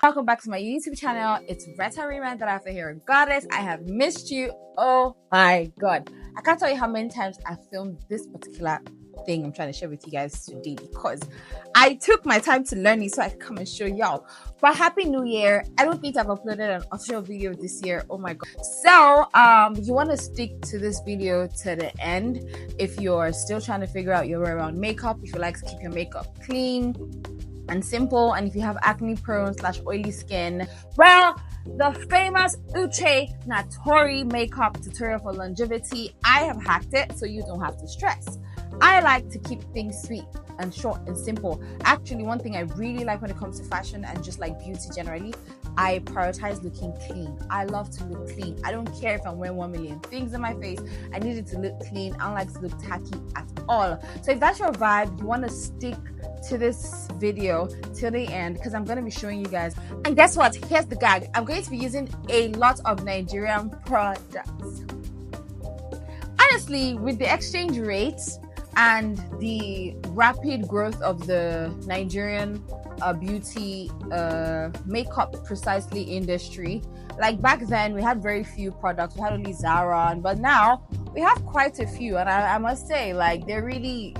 Welcome back to my YouTube channel. It's Natori'S that I have to hear. Goddess, I have missed you. Oh my god. I can't tell you how many times I filmed this particular thing I'm trying to share with you guys today because I took my time to learn it so I can come and show y'all. But happy new year. I don't think I've uploaded an official video this year. Oh my god. So you want to stick to this video to the end if you're still trying to figure out your way around makeup, if you like to keep your makeup clean and simple, and if you have acne prone / oily skin, well, the famous Uche Natori makeup tutorial for longevity, I have hacked it so you don't have to stress. I like to keep things sweet and short and simple. Actually, one thing I really like when it comes to fashion and just like beauty generally, I prioritize looking clean. I love to look clean. I don't care if I'm wearing 1 million things in my face. I need it to look clean. I don't like to look tacky at all. So if that's your vibe, you want to stick to this video till the end because I'm going to be showing you guys. And guess what? Here's the gag. I'm going to be using a lot of Nigerian products. Honestly, with the exchange rates and the rapid growth of the Nigerian beauty makeup precisely industry, like back then we had very few products. We had only Zara, but now we have quite a few, and I must say, like, they're really,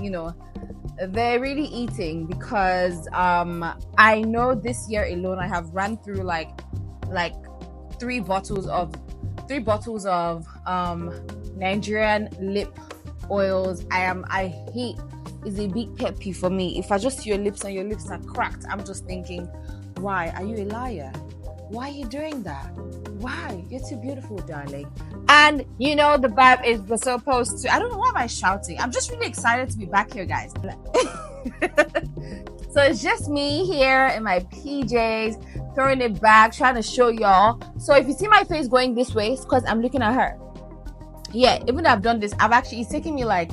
they're really eating because I know this year alone I have ran through like three bottles of Nigerian lip oils. I hate, is a big pet peeve for me. If I just see your lips and your lips are cracked, I'm just thinking, why are you a liar? Why are you doing that? Why? You're too beautiful, darling. And the vibe is we're supposed to, I don't know, why am I shouting? I'm just really excited to be back here, guys. So it's just me here in my PJs, throwing it back, trying to show y'all. So if you see my face going this way, it's because I'm looking at her. Yeah, even though I've done this, it's taken me I've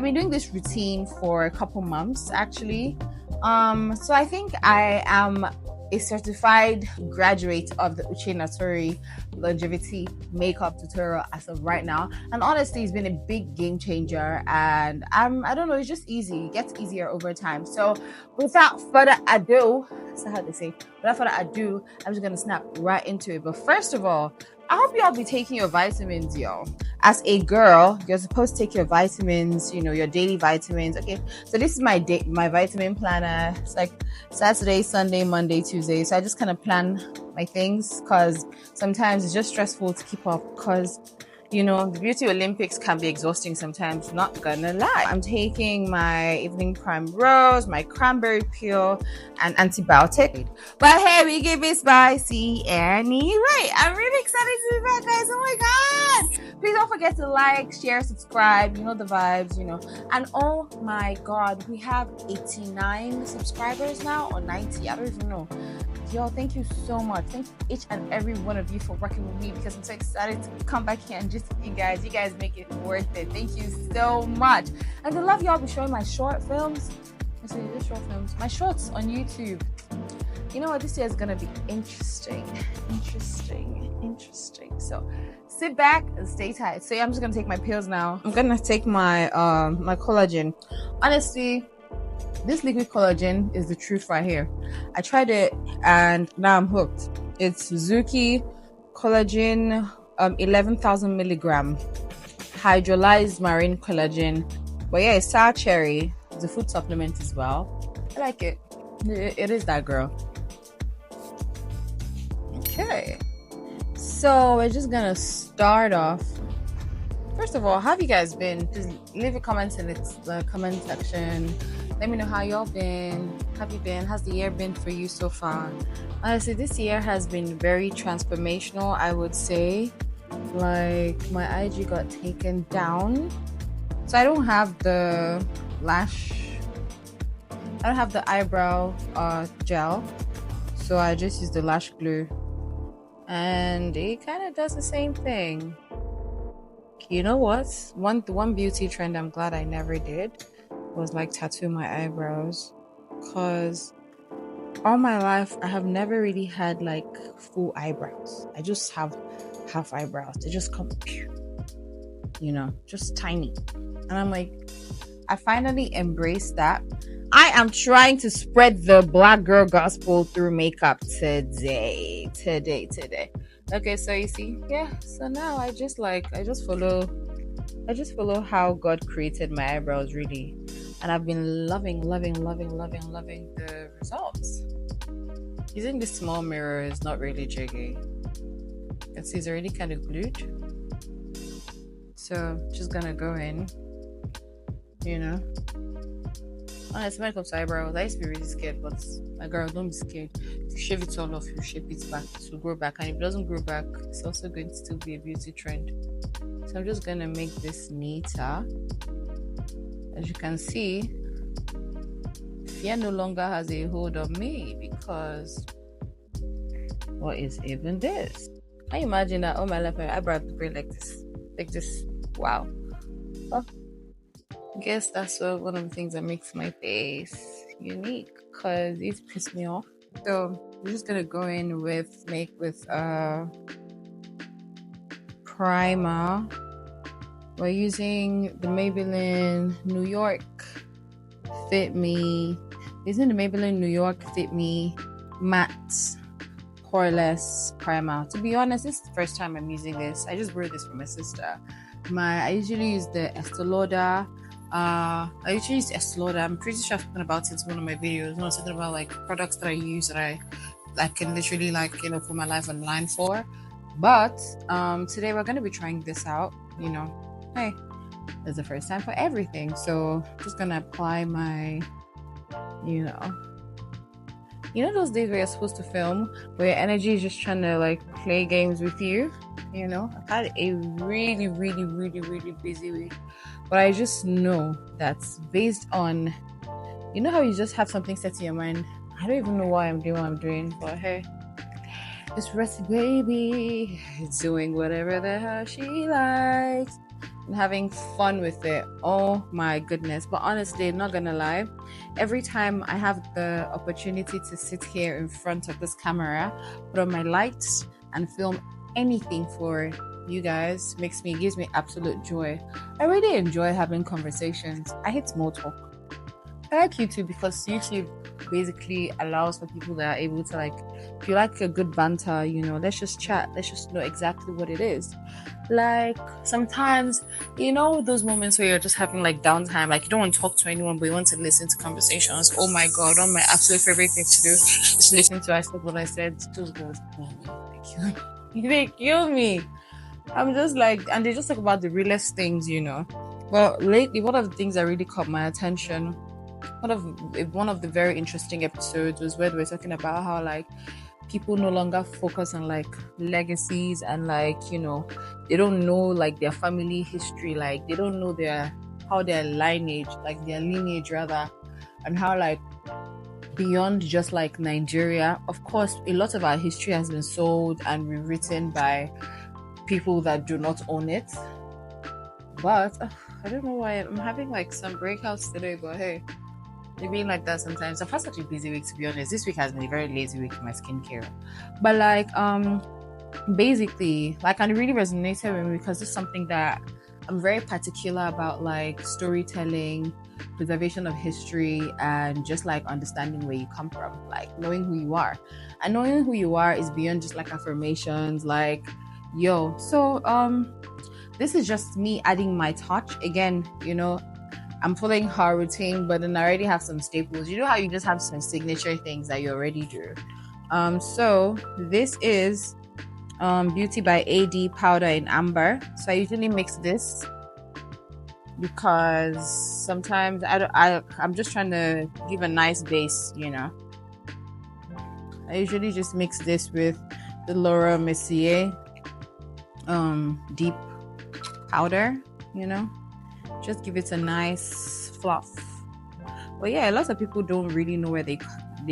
been doing this routine for a couple months actually. So I think I am a certified graduate of the Uche Natori longevity makeup tutorial as of right now, and honestly it's been a big game changer, and I don't know, it's just easy. It gets easier over time. So without further ado, that's how they say, without further ado, I'm just gonna snap right into it. But first of all, I hope y'all be taking your vitamins, y'all. As a girl, you're supposed to take your vitamins, your daily vitamins. Okay, so this is my vitamin planner. It's like Saturday, Sunday, Monday, Tuesday. So I just kind of plan my things because sometimes it's just stressful to keep up because the beauty Olympics can be exhausting sometimes, not gonna lie. I'm taking my evening prime rose, my cranberry peel, and antibiotic. But hey, we give it spicy anyway. I'm really excited to be back, guys. Oh my god! Please don't forget to like, share, subscribe. You know the vibes, And oh my god, we have 89 subscribers now, or 90. I don't even know. Yo, thank you so much. Thank each and every one of you for working with me because I'm so excited to come back here and just you guys make it worth it. Thank you so much. And I love y'all be showing my short films. My shorts on YouTube. You know what? This year is gonna be interesting. So sit back and stay tight. So yeah, I'm just gonna take my pills now. I'm gonna take my my collagen. Honestly, this liquid collagen is the truth right here. I tried it and now I'm hooked. It's Zuki collagen, 11,000 milligram hydrolyzed marine collagen. But yeah, it's sour cherry. It's a food supplement as well. I like it. It is that girl. Okay. So we're just gonna start off. First of all, how have you guys been? Just leave a comment in the comment section. Let me know how y'all been. Have you been? How's the year been for you so far? Honestly, this year has been very transformational, I would say. Like, my IG got taken down. So I don't have the eyebrow gel. So I just use the lash glue. And it kind of does the same thing. You know what? One beauty trend I'm glad I never did was tattoo my eyebrows, because all my life I have never really had full eyebrows. I just have half eyebrows. They just come just tiny, and I'm I finally embraced that. I am trying to spread the black girl gospel through makeup today. Okay, so you see, yeah. So now I just follow how God created my eyebrows really. And I've been loving the results. Using this small mirror is not really jiggy. You can see it's already kind of glued. So just gonna go in, you know. Honestly, when it comes to eyebrows, I used to be really scared, but my girl, don't be scared. If you shave it all off, you shape it back, it will grow back. And if it doesn't grow back, it's also going to still be a beauty trend. So I'm just gonna make this neater. As you can see, fear no longer has a hold on me because what is even this? Can you imagine that all my life my eyebrows would grow like this? Wow. Oh, I guess that's one of the things that makes my face unique because it pisses me off. So we're just gonna go in with primer. We're using the Maybelline New York Fit Me. Using the Maybelline New York Fit Me matte poreless primer. To be honest, this is the first time I'm using this. I just borrowed this from my sister. I usually use the Estee Lauder. I'm pretty sure I've spoken about it in one of my videos. When I was talking about like products that I use that I can literally put my life online for. But today we're gonna be trying this out. Hey, it's the first time for everything. So just gonna apply my, those days where you're supposed to film, where your energy is just trying to play games with you. I've had a really, really, really, really busy week. But I just know that's based on, how you just have something set in your mind. I don't even know why I'm doing what I'm doing, but hey, this Rusty baby is doing whatever the hell she likes and having fun with it. Oh my goodness. But honestly, not gonna lie, every time I have the opportunity to sit here in front of this camera, put on my lights and film anything for you guys, gives me absolute joy. I really enjoy having conversations. I hate small talk. I like YouTube because YouTube basically allows for people that are able to if you like a good banter, let's just chat, let's just know exactly what it is. Sometimes, those moments where you're just having downtime, you don't want to talk to anyone, but you want to listen to conversations. Oh my god, one of my absolute favorite things to do is listen to I said what I said. Those girls, they kill me. I'm just and they just talk about the realest things, Well, lately, one of the things that really caught my attention, one of the very interesting episodes was where they were talking about how people no longer focus on legacies and they don't know their family history, they don't know their lineage rather, and how beyond just Nigeria, of course a lot of our history has been sold and rewritten by people that do not own it. But I don't know why I'm having some breakouts today, but hey, they're being like that sometimes. I've had such a busy week, to be honest. This week has been a very lazy week for my skincare. But basically, I really resonated with me because it's something that I'm very particular about, storytelling, preservation of history, and just understanding where you come from, knowing who you are. And knowing who you are is beyond just affirmations, So this is just me adding my touch. Again, I'm following her routine, but then I already have some staples. You know how you just have some signature things that you already do. So this is Beauty by AD powder in amber. So I usually mix this because sometimes I'm just trying to give a nice base, I usually just mix this with the Laura Mercier deep powder, just give it a nice fluff. But yeah, a lot of people don't really know where they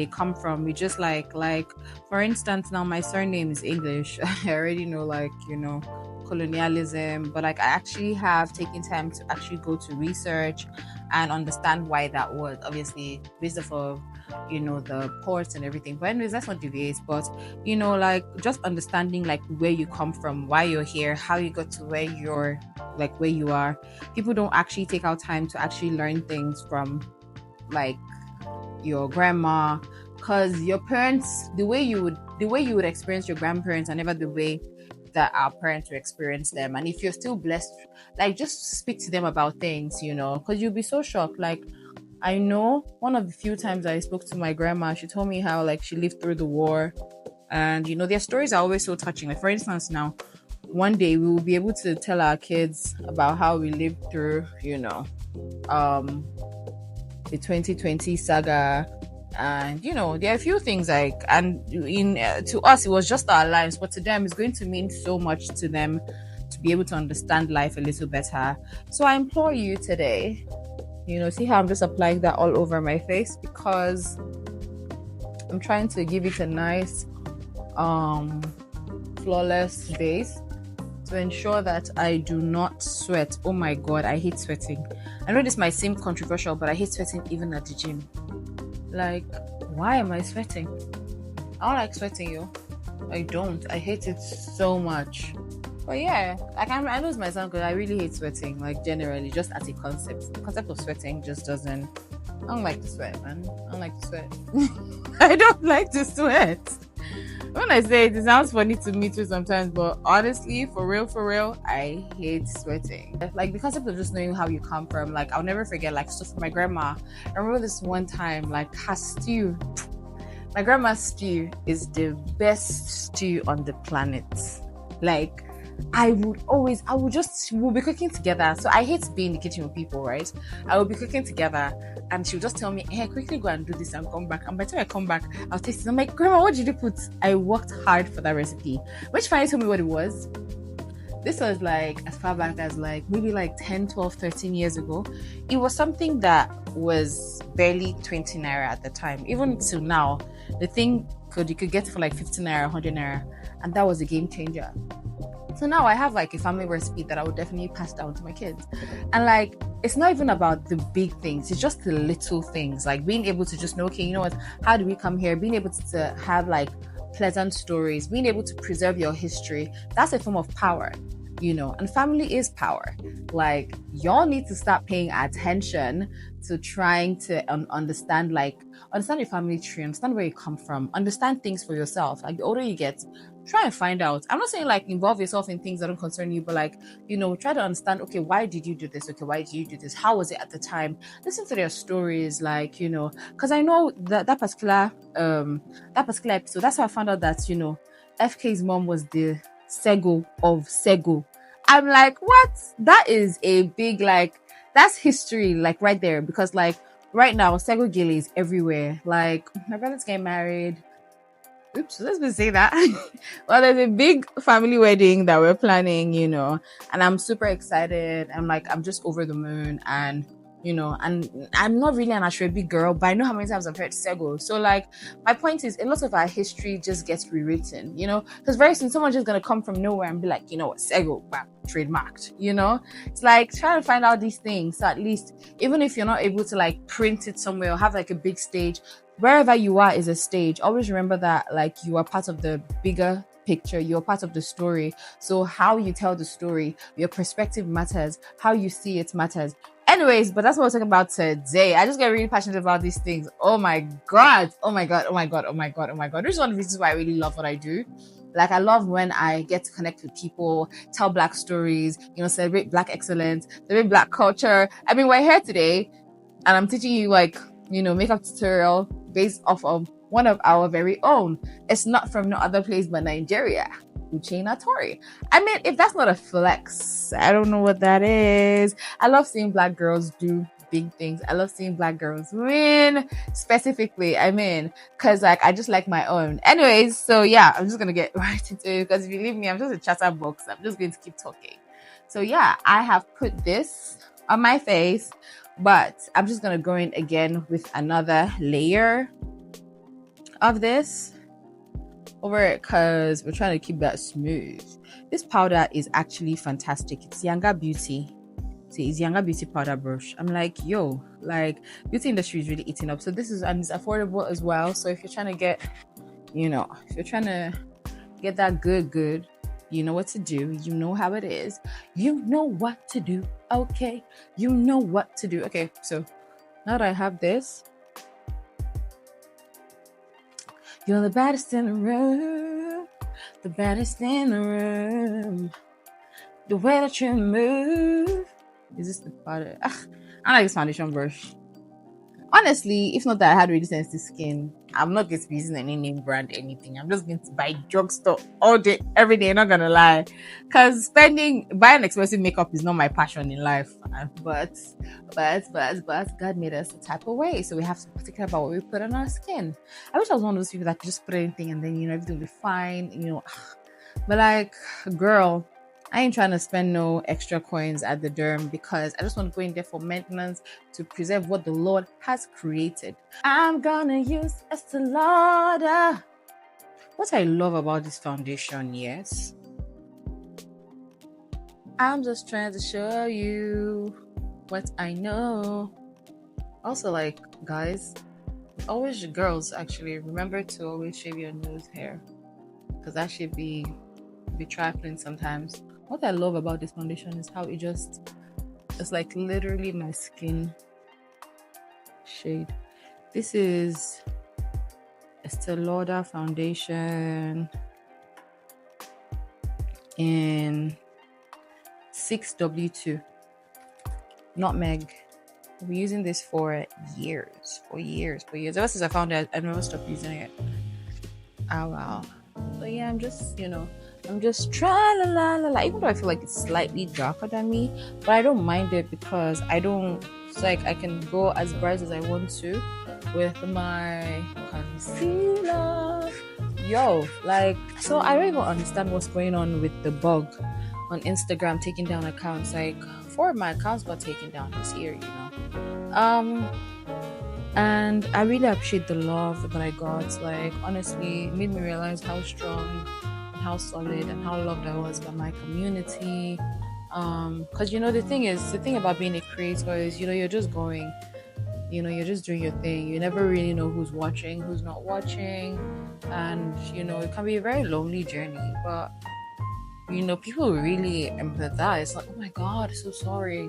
come from. We just for instance, now my surname is English. I already know colonialism, but I actually have taken time to actually go to research and understand why that was, obviously based off of the ports and everything. But anyways, that's not deviate, but just understanding where you come from, why you're here, how you got to where you're where you are. People don't actually take out time to actually learn things from your grandma, because your parents, the way you would experience your grandparents are never the way that our parents will experience them. And if you're still blessed, like, just speak to them about things, because you'll be so shocked. Like, I know one of the few times I spoke to my grandma, she told me how, like, she lived through the war. And, their stories are always so touching. Like, for instance, now, one day we will be able to tell our kids about how we lived through, the 2020 saga. And, there are a few things like, and to us, it was just our lives, but to them, it's going to mean so much to them to be able to understand life a little better. So I implore you today, see how I'm just applying that all over my face, because I'm trying to give it a nice flawless base to ensure that I do not sweat. Oh my god, I hate sweating. I know this might seem controversial, but I hate sweating even at the gym. Like, why am I sweating? I don't like sweating, yo. I don't. I hate it so much. But yeah, I lose myself because I really hate sweating. Like, generally, just as a concept. The concept of sweating just doesn't. I don't like to sweat, man. I don't like to sweat. I don't like to sweat. When I say it sounds funny to me too sometimes, but honestly, for real, I hate sweating. Like, the concept of just knowing how you come from, like, I'll never forget, like, so for my grandma, I remember this one time, like, her stew. My grandma's stew is the best stew on the planet. Like, we'll be cooking together. So I hate being in the kitchen with people, right? I will be cooking together and she'll just tell me, hey, quickly go and do this and come back. And by the time I come back, I'll taste it. I'm like, Grandma, what did you put? I worked hard for that recipe. Which finally told me what it was. This was like as far back as like maybe like 10, 12, 13 years ago. It was something that was barely 20 naira at the time. Even till now, the thing you could get for like 15 naira, 100 naira. And that was a game changer. So now I have like a family recipe that I would definitely pass down to my kids. And like, it's not even about the big things. It's just the little things, like being able to just know, okay, you know what, how do we come here? Being able to have like pleasant stories, being able to preserve your history. That's a form of power, and family is power. Like, y'all need to start paying attention to trying to understand your family tree, understand where you come from, understand things for yourself. Like, the older you get, try and find out. I'm not saying like involve yourself in things that don't concern you, but like, try to understand, okay, why did you do this? Okay, why did you do this? How was it at the time? Listen to their stories, like, because I know that particular episode, that's how I found out that, FK's mom was the Sego of Sego. I'm like, what? That is a big, like, that's history, like, right there. Because like right now, Sego Gili is everywhere. Like, my brother's getting married. Oops, let's just say that. Well, there's a big family wedding that we're planning, and I'm super excited. I'm just over the moon, and and I'm not really an Ashwebi girl, but I know how many times I've heard Sego. So like, my point is, a lot of our history just gets rewritten, because very soon someone's just gonna come from nowhere and be like, you know what, Sego, bam, trademarked. It's like trying to find out these things. So at least, even if you're not able to like print it somewhere or have like a big stage, wherever you are is a stage. Always remember that, like, you are part of the bigger picture. You're part of the story. So how you tell the story, your perspective matters. How you see it matters. Anyways, but that's what we're talking about today. I just get really passionate about these things. Oh my god. This is one of the reasons why I really love what I do. Like, I love when I get to connect with people, tell Black stories, celebrate Black excellence, celebrate Black culture. I mean, we're here today and I'm teaching you like, makeup tutorial based off of one of our very own. It's not from no other place but Nigeria. Uche Natori. I mean, if that's not a flex, I don't know what that is. I love seeing Black girls do big things. I love seeing Black girls win, specifically. I mean, because like, I just like my own. Anyways, so yeah, I'm just gonna get right into it, because if you leave me, I'm just a chatterbox. I'm just going to keep talking. So yeah, I have put this on my face, but I'm just gonna go in again with another layer of this over it, because we're trying to keep that smooth. This powder is actually fantastic. It's Younger Beauty. See, it's Younger Beauty powder brush. I'm like, yo, like, beauty industry is really eating up. So this is, and it's affordable as well. So if you're trying to get, if you're trying to get that good, you know what to do. You know how it is. You know what to do. Okay. You know what to do. Okay. So now that I have this, You're the baddest in the room. The baddest in the room. The way that you move. Is this the part? I like this foundation brush. Honestly, if not that I had really sensitive skin, I'm not going to be using any name brand anything. I'm just going to buy drugstore all day, every day. Not gonna lie, because buying expensive makeup is not my passion in life. But God made us the type of way, so we have to be particular about what we put on our skin. I wish I was one of those people that could just put anything and then everything will be fine. But like, girl, I ain't trying to spend no extra coins at the derm because I just want to go in there for maintenance to preserve what the Lord has created. I'm gonna use Estee Lauder. What I love about this foundation, yes, I'm just trying to show you what I know. Also, like, guys, always girls, actually, remember to always shave your nose hair because that should be trifling sometimes. What I love about this foundation is how it's like literally my skin shade. This is Estee Lauder foundation in 6W2 Nutmeg. I've been using this for years. Ever since I found it, I never stopped using it. Oh wow. So yeah, I'm just tra la la la. Even though I feel like it's slightly darker than me, but I don't mind it because it's like I can go as bright as I want to with my concealer. So I don't even understand what's going on with the bug on Instagram taking down accounts. Like 4 of my accounts got taken down this year, and I really appreciate the love that I got. Like, honestly, it made me realize how strong and how solid and how loved I was by my community. Because the thing about being a creator is you're just going, you're just doing your thing. You never really know who's watching, who's not watching, and it can be a very lonely journey. But people really empathize. Like, oh my God, so sorry,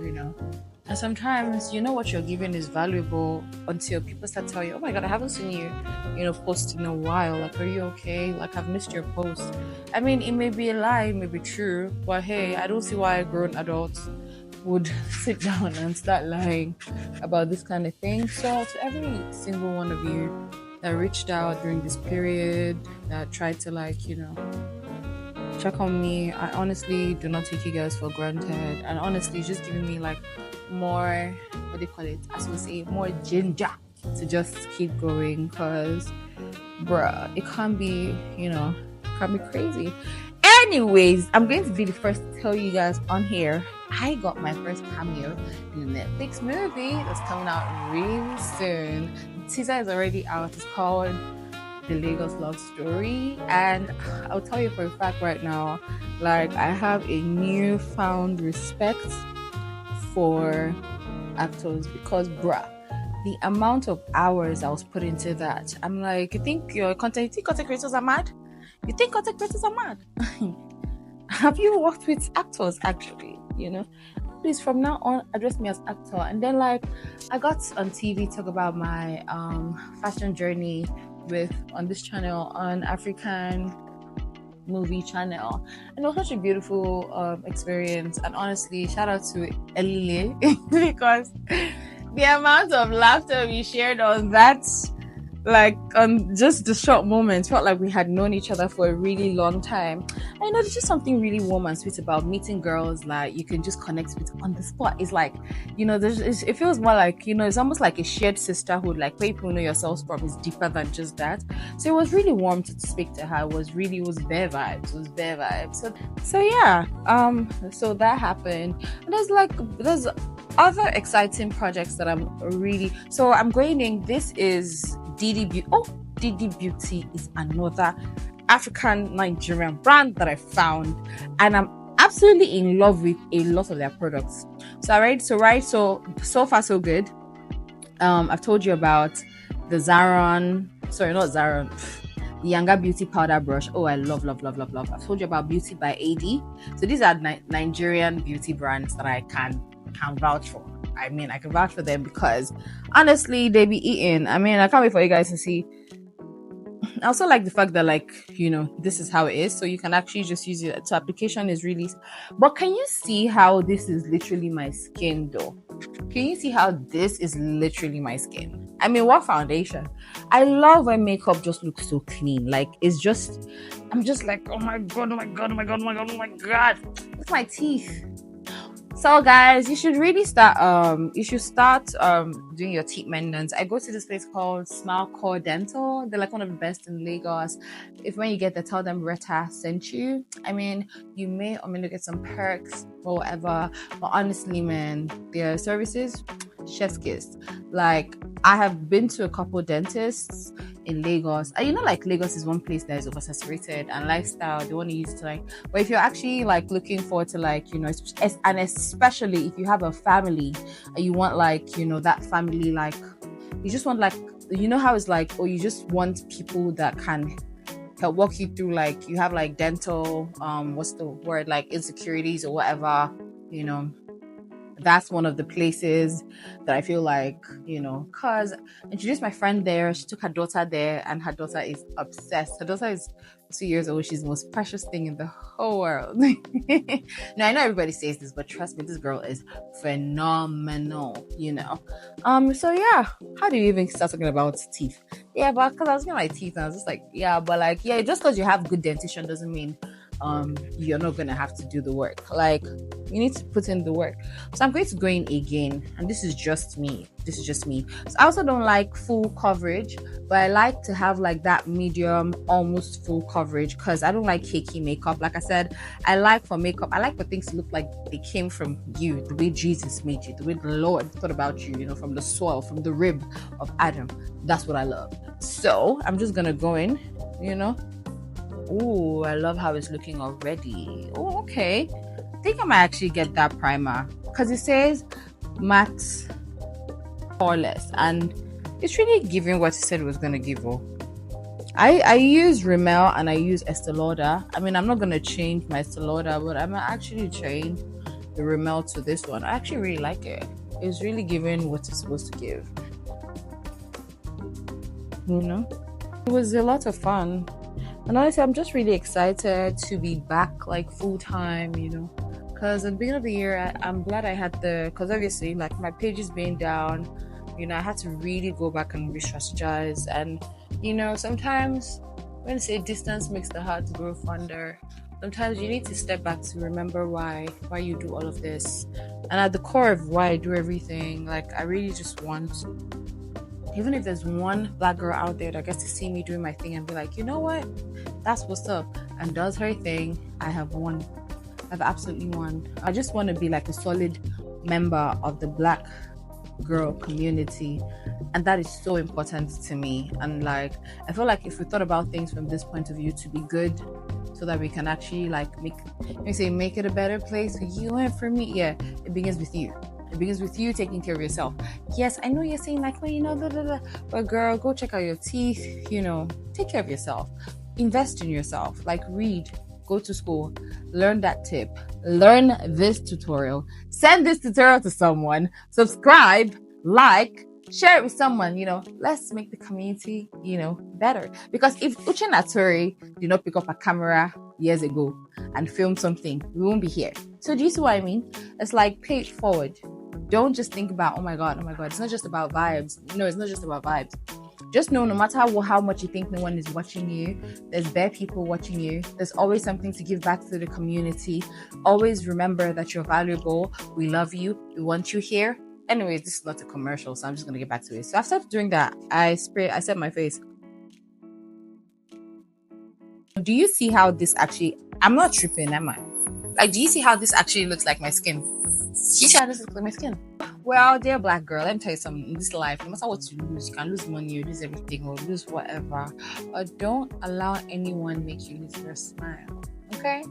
And sometimes, what you're giving is valuable until people start telling you, oh my God, I haven't seen you, post in a while. Like, are you okay? Like, I've missed your post. I mean, it may be a lie, it may be true, but hey, I don't see why a grown adult would sit down and start lying about this kind of thing. So to every single one of you that reached out during this period, that tried to check on me, I honestly do not take you guys for granted. And honestly, it's just giving me more, as we say, more ginger to just keep going, because bruh, it can't be crazy. Anyways, I'm going to be the first to tell you guys on here, I got my first cameo in a Netflix movie that's coming out really soon. The teaser is already out. It's called The Lagos Love Story, and I'll tell you for a fact right now, I have a newfound respect for actors, because bruh, the amount of hours I was put into that, I'm like, you think content creators are mad? Have you worked with actors actually? Please, from now on, address me as actor. And then I got on TV, talk about my fashion journey on this channel, on African movie channel, and it was such a beautiful experience. And honestly, shout out to Elile because the amount of laughter we shared on that, on just the short moments, felt like we had known each other for a really long time. And there's just something really warm and sweet about meeting girls you can just connect with on the spot. It's it feels more it's almost like a shared sisterhood, where people know yourselves from is deeper than just that. So it was really warm to speak to her. It was bare vibes. So yeah, so that happened. And there's other exciting projects that I'm going in. This is DD Beauty. DD Beauty is another African Nigerian brand that I found, and I'm absolutely in love with a lot of their products. So far so good. I've told you about the the Younger Beauty powder brush. Oh, I love. I've told you about Beauty by AD. So these are Nigerian beauty brands that I can vouch for. I can vouch for them because honestly, they be eating. I can't wait for you guys to see I also like the fact that, like, this is how it is, so you can actually just use it. So application is really, but can you see how this is literally my skin though? Can you see how this is literally my skin? I mean, what foundation? I love when makeup just looks so clean. Like, I'm just like, oh my god, oh my god, oh my god, oh my god, oh my god. Look at my teeth. So guys, you should start doing your teeth maintenance. I go to this place called Smile Core Dental. They're like one of the best in Lagos. If when you get there, tell them Retta sent you. I mean, you may or may not get some perks or whatever, but honestly, man, their services, chef's kiss. Like, I have been to a couple dentists in Lagos. And like Lagos is one place that is oversaturated, and lifestyle they want to use to, like, but if you're actually like looking forward to, like, and especially if you have a family and you want, like, that family, like, you just want, like, how it's like, or you just want people that can help walk you through, like, you have like dental what's the word, like insecurities or whatever, that's one of the places that I feel like, because I introduced my friend there. She took her daughter there, and her daughter is obsessed. Her daughter is 2 years old. She's the most precious thing in the whole world. Now, I know everybody says this, but trust me, this girl is phenomenal, So yeah, how do you even start talking about teeth? Yeah, but because I was getting my teeth, and I was just like, yeah, but like, yeah, just because you have good dentition doesn't mean you're not gonna have to do the work. Like, you need to put in the work. So I'm going to go in again, and this is just me. So I also don't like full coverage, but I like to have like that medium, almost full coverage, because I don't like cakey makeup. Like I said, I like for things to look like they came from you, the way Jesus made you, the way the Lord thought about you, from the soil, from the rib of Adam. That's what I love. So I'm just gonna go in, Oh, I love how it's looking already. Oh, okay. I think I might actually get that primer because it says matte poreless, and it's really giving what it said it was going to give. I use Rimmel and I use Estee Lauder. I mean, I'm not going to change my Estee Lauder, but I'm actually change the Rimmel to this one. I actually really like it. It's really giving what it's supposed to give. It was a lot of fun. And honestly, I'm just really excited to be back, like, full time, because at the beginning of the year, I'm glad I had because obviously, like, my page is being down, I had to really go back and re-strategize. And, sometimes when I say distance makes the heart grow fonder, sometimes you need to step back to remember why you do all of this. And at the core of why I do everything, like, I really just want, even if there's one black girl out there that gets to see me doing my thing and be like, you know what, that's what's up, and does her thing, I have won. I've absolutely won. I just want to be like a solid member of the black girl community, and that is so important to me. And like, I feel like if we thought about things from this point of view to be good, so that we can actually like make it a better place for you and for me, yeah, it begins with you. It begins with you taking care of yourself. Yes, I know you're saying like, well, but girl, go check out your teeth, take care of yourself. Invest in yourself. Like, read, go to school, learn that tip, learn this tutorial, send this tutorial to someone, subscribe, like, share it with someone, let's make the community, better. Because if Uche Natori did not pick up a camera years ago and film something, we won't be here. So do you see what I mean? It's like, pay it forward. Don't just think about, oh my god, it's not just about vibes. No, it's not just about vibes. Just know, no matter how much you think no one is watching you, there's bare people watching you. There's always something to give back to the community. Always remember that you're valuable. We love you. We want you here. Anyways, this is not a commercial, so I'm just going to get back to it. So after doing that, I set my face. Do you see how this actually, I'm not tripping, am I? Like, do you see how this actually looks like my skin? Do you see how this looks like my skin? Well, dear black girl, let me tell you something. In this life, no matter what you lose, you can lose money, you lose everything, or lose whatever. But don't allow anyone make you lose your smile. Okay?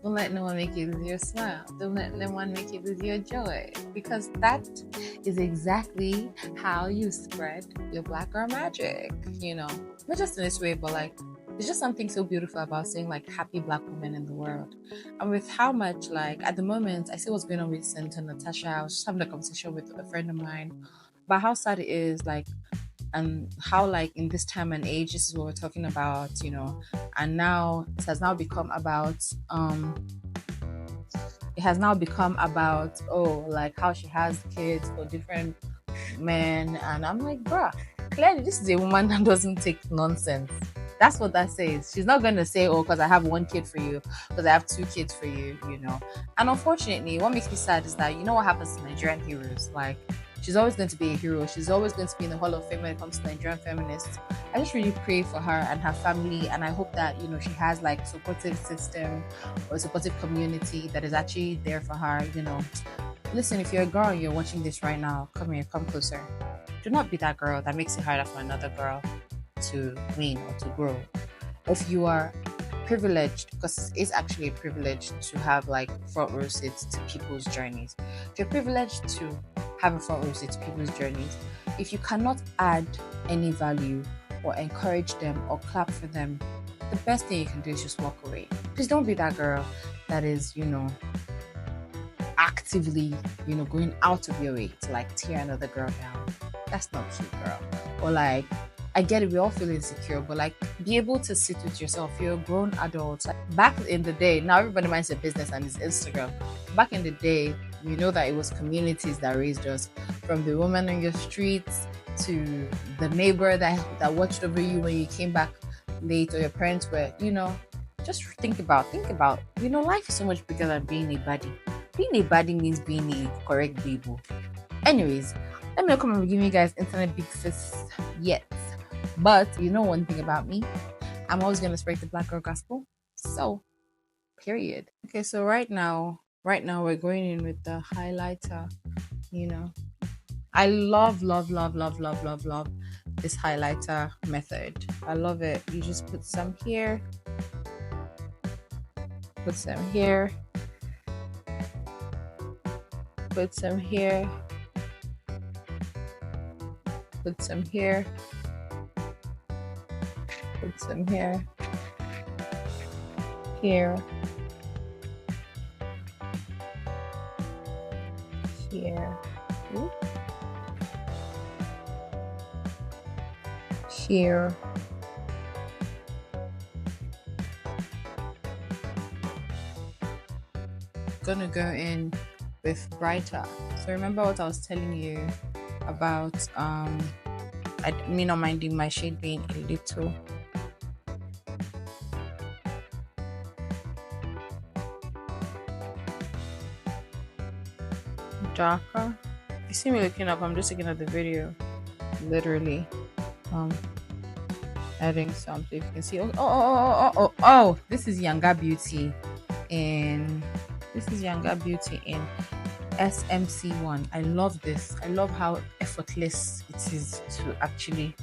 Don't let no one make you lose your smile. Don't let no one make you lose your joy. Because that is exactly how you spread your black girl magic. Not just in this way, but like, there's just something so beautiful about seeing like happy black women in the world. And with how much, like, at the moment, I see what's going on with Senator Natasha. I was just having a conversation with a friend of mine about how sad it is. Like, and how like in this time and age this is what we're talking about, and now it has now become about oh, like how she has kids for different men. And I'm like, bruh, clearly this is a woman that doesn't take nonsense. That's what that says. She's not going to say, oh, because I have one kid for you, because I have two kids for you, And unfortunately, what makes me sad is that, what happens to Nigerian heroes? Like, she's always going to be a hero. She's always going to be in the Hall of Fame when it comes to Nigerian feminists. I just really pray for her and her family. And I hope that, she has like supportive system or a supportive community that is actually there for her, Listen, if you're a girl and you're watching this right now, come here, come closer. Do not be that girl that makes it harder for another girl to win or to grow. If you are privileged, because it's actually a privilege to have like front row seats to people's journeys. If you're privileged to have a front row seat to people's journeys, if you cannot add any value or encourage them or clap for them, the best thing you can do is just walk away. Please don't be that girl that is, actively, going out of your way to like tear another girl down. That's not cute, girl. Or like, I get it, we all feel insecure, but like, be able to sit with yourself. You're a grown adult. Like, back in the day, now everybody minds their business and it's Instagram. Back in the day, we know that it was communities that raised us, from the woman on your streets to the neighbor that watched over you when you came back late, or your parents were, just think about, life is so much bigger than being a baddie. Being a baddie means being a correct baby. Anyways, let me not come and give you guys internet big sis yet. But one thing about me, I'm always going to spread the black girl gospel. So, period. Okay, so right now we're going in with the highlighter. I love this highlighter method. I love it. You just put some here, put some here, put some here, put some here, put some here, here, here, here, gonna go in with brighter. So remember what I was telling you about me not minding my shade being a little darker. You see me looking up, I'm just looking at the video, literally adding something. If you can see, oh, this is Younger Beauty in SMC1. I love this. I love how effortless it is to actually,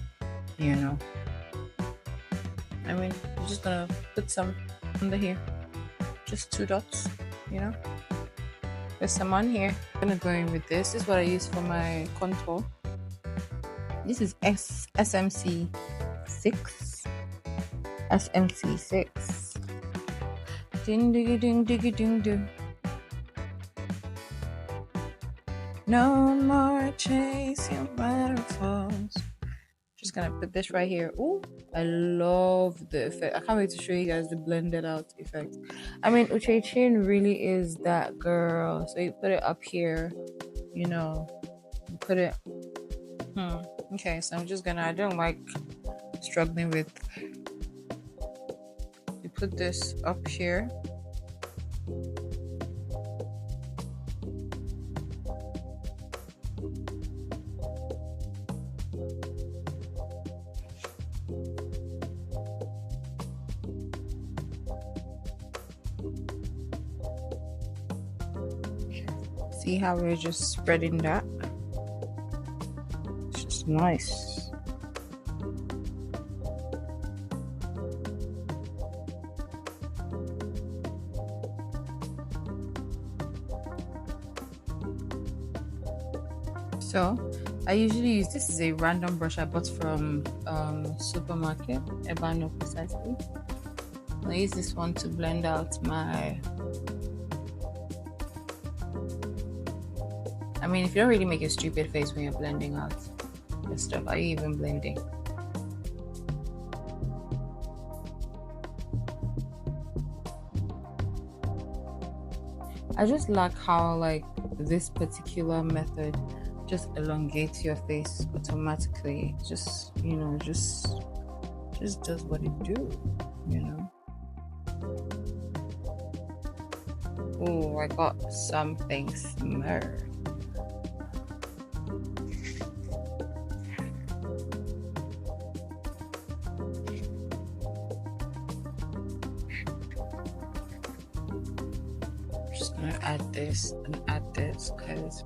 I'm just gonna put some under here, just 2 dots, there's some on here. I'm gonna go in with this. This is what I use for my contour. This is SMC6. SMC6. Ding diggy ding diggy ding ding. No more chasing waterfalls. Just gonna put this right here. Ooh, I love the effect. I can't wait to show you guys the blended out effect. Uche really is that girl. So you put it up here, you put it. Okay, so I'm just gonna. I don't like struggling with. You put this up here. See how we're just spreading that? It's just nice. So I usually use, this is a random brush I bought from supermarket, Ebano precisely. I use this one to blend out my, if you don't really make a stupid face when you're blending out, and stuff. Are you even blending? I just like how like this particular method just elongates your face automatically. Just, you know, just does what it do, you know. Oh, I got something smart. Just gonna add this and add this because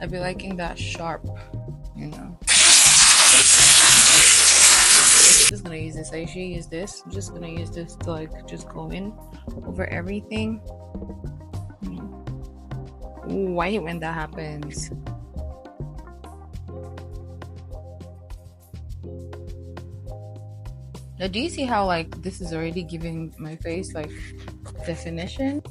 I be liking that sharp, you know. I'm just gonna use this. I usually use this. I'm just gonna use this to like just go in over everything. Ooh, I hate when that happens. Now, do you see how like this is already giving my face like definition?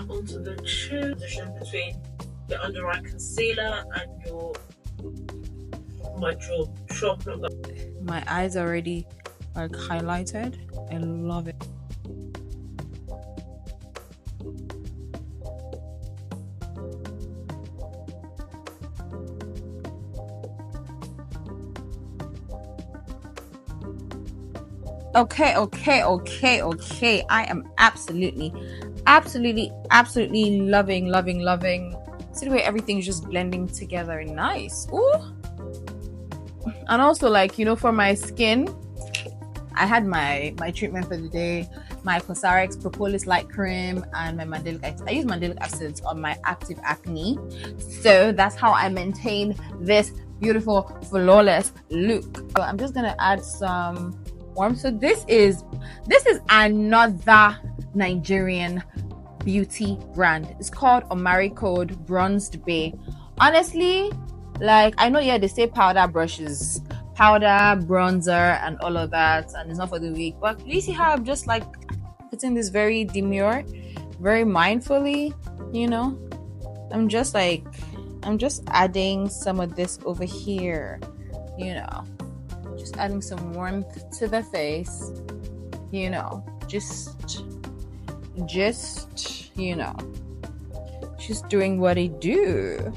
Onto the chin position between your under eye concealer and your micro drop. My eyes already like highlighted. I love it. Okay. I am absolutely loving. See the way everything's just blending together. Nice. Ooh. And also, like, you know, for my skin, I had my treatment for the day, my Cosrx Propolis Light Cream and my mandelic acid. I use mandelic acid on my active acne, so that's how I maintain this beautiful flawless look. So I'm just gonna add some warm. So this is another Nigerian beauty brand. It's called Omari Code Bronzed Bay. Honestly, like, I know, yeah, they say powder brushes, powder, bronzer, and all of that, and it's not for the week, but you see how I'm just like putting this very demure, very mindfully, you know. I'm just adding some of this over here, you know, just adding some warmth to the face, you know, just you know, just doing what I do.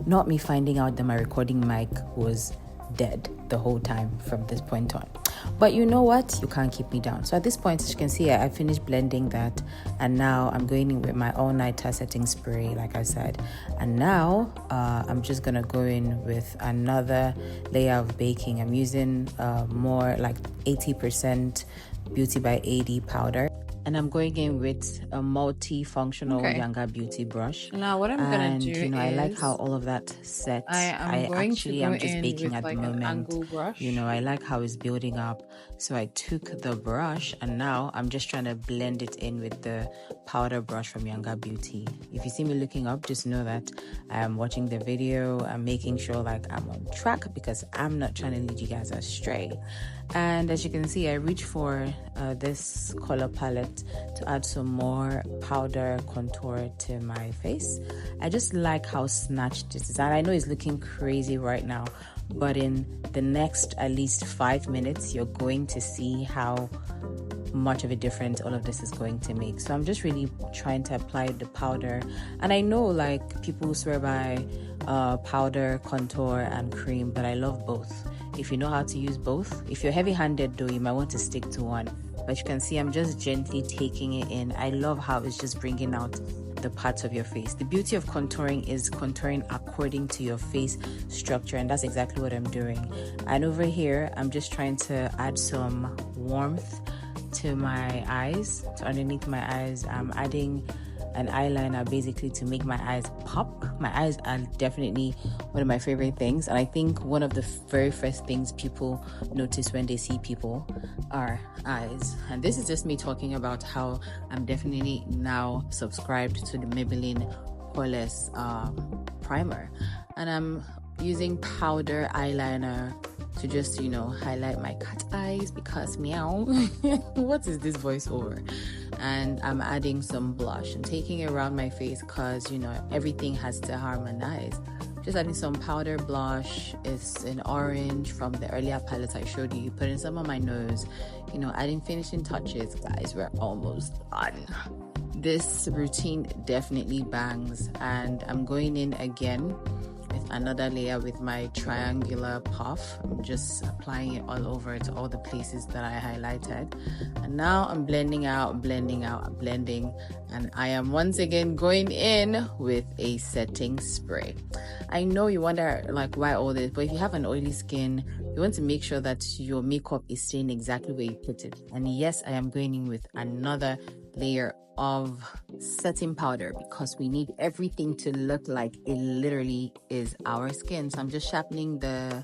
Not me finding out that my recording mic was dead the whole time from this point on. But you know what? You can't keep me down. So at this point, as you can see, I finished blending that. And now I'm going in with my all-nighter setting spray, like I said. And now I'm just going to go in with another layer of baking. I'm using more like 80% Beauty by 80 powder. And I'm going in with a multi-functional Younger Beauty brush. Now what I'm gonna do, you know, I like how all of that sets. I'm just baking at the moment. You know, I like how it's building up. So I took the brush and now I'm just trying to blend it in with the powder brush from Younger Beauty. If you see me looking up, just know that I'm watching the video. I'm making sure like I'm on track because I'm not trying to lead you guys astray. And as you can see, I reached for this color palette to add some more powder contour to my face. I just like how snatched this is, and I know it's looking crazy right now, but in the next at least 5 minutes you're going to see how much of a difference all of this is going to make. So I'm just really trying to apply the powder, and I know like people swear by powder, contour, and cream, but I love both. If you know how to use both, if you're heavy-handed though, you might want to stick to one. But you can see I'm just gently taking it in. I love how it's just bringing out the parts of your face. The beauty of contouring is contouring according to your face structure, and that's exactly what I'm doing. And over here, I'm just trying to add some warmth to my eyes, to underneath my eyes. I'm adding an eyeliner basically to make my eyes pop. My eyes are definitely one of my favorite things, and I think one of the very first things people notice when they see people are eyes. And this is just me talking about how I'm definitely now subscribed to the Maybelline Poreless primer, and I'm using powder eyeliner to just, you know, highlight my cat eyes because meow. What is this voiceover? And I'm adding some blush and taking it around my face because, you know, everything has to harmonize. Just adding some powder blush. It's an orange from the earlier palette I showed you. Putting some on my nose, you know, adding finishing touches. Guys, we're almost done. This routine definitely bangs, and I'm going in again with another layer with my triangular puff. I'm just applying it all over to all the places that I highlighted, and now I'm blending, and I am once again going in with a setting spray. I know you wonder like why all this, but if you have an oily skin, you want to make sure that your makeup is staying exactly where you put it. And yes, I am going in with another layer of setting powder because we need everything to look like it literally is our skin. So I'm just sharpening the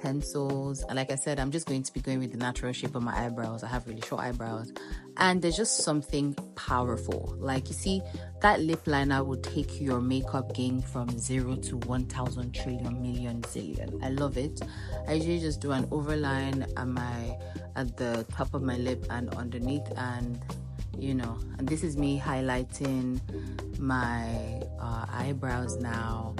pencils, and like I said, I'm just going to be going with the natural shape of my eyebrows. I have really short eyebrows, and there's just something powerful. Like, you see, that lip liner will take your makeup game from 0 to 1,000 trillion million zillion. I love it. I usually just do an overline at the top of my lip and underneath, and you know, and this is me highlighting my eyebrows now.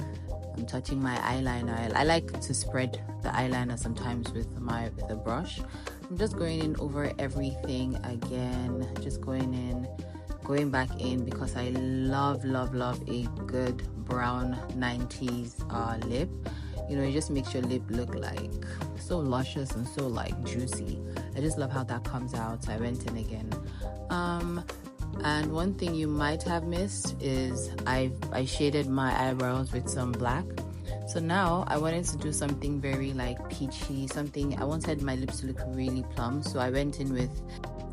I'm touching my eyeliner. I like to spread the eyeliner sometimes with a brush. I'm just going in over everything again, just going back in because I love a good brown 90s lip. You know, it just makes your lip look like so luscious and so like juicy. I just love how that comes out. So I went in again. And one thing you might have missed is I shaded my eyebrows with some black. So now I wanted to do something very like peachy, I wanted my lips to look really plum. So I went in with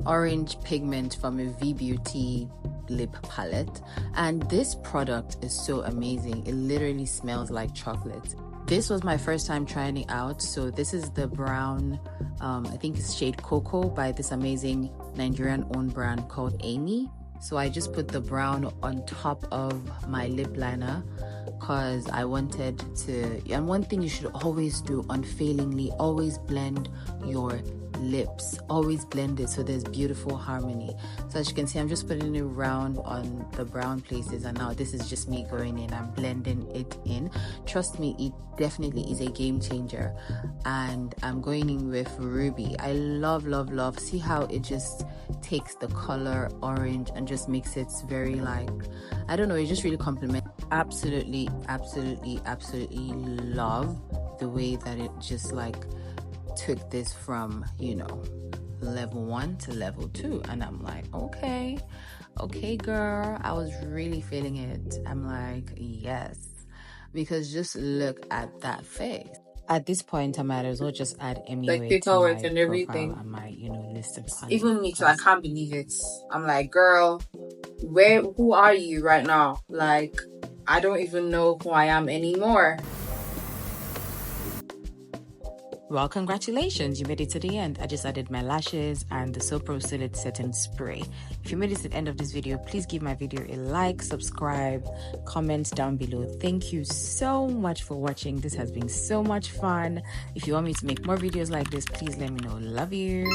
orange pigment from a V Beauty lip palette, and this product is so amazing. It literally smells like chocolate. This was my first time trying it out. So this is the brown, I think it's shade Cocoa by this amazing Nigerian-owned brand called Amy. So I just put the brown on top of my lip liner because I wanted to, and one thing you should always do unfailingly, always blend your lips, always blend it so there's beautiful harmony. So as you can see, I'm just putting it around on the brown places, and now this is just me going in and blending it in. Trust me, it definitely is a game changer. And I'm going in with Ruby. I love see how it just takes the color orange and just makes it very like, I don't know, it just really complements. Absolutely love the way that it just like took this from, you know, level 1 to level 2, and I'm like, okay girl, I was really feeling it. I'm like, yes, because just look at that face. At this point, I might as well just add MUA like to paperwork my and everything, profile and my, you know, list of palettes. Even me too, I can't believe it. I'm like, girl, who are you right now? Like, I don't even know who I am anymore. Well, congratulations, you made it to the end. I just added my lashes and the So Pro Solid Setting Spray. If you made it to the end of this video, please give my video a like, subscribe, comment down below. Thank you so much for watching. This has been so much fun. If you want me to make more videos like this, please let me know. Love you.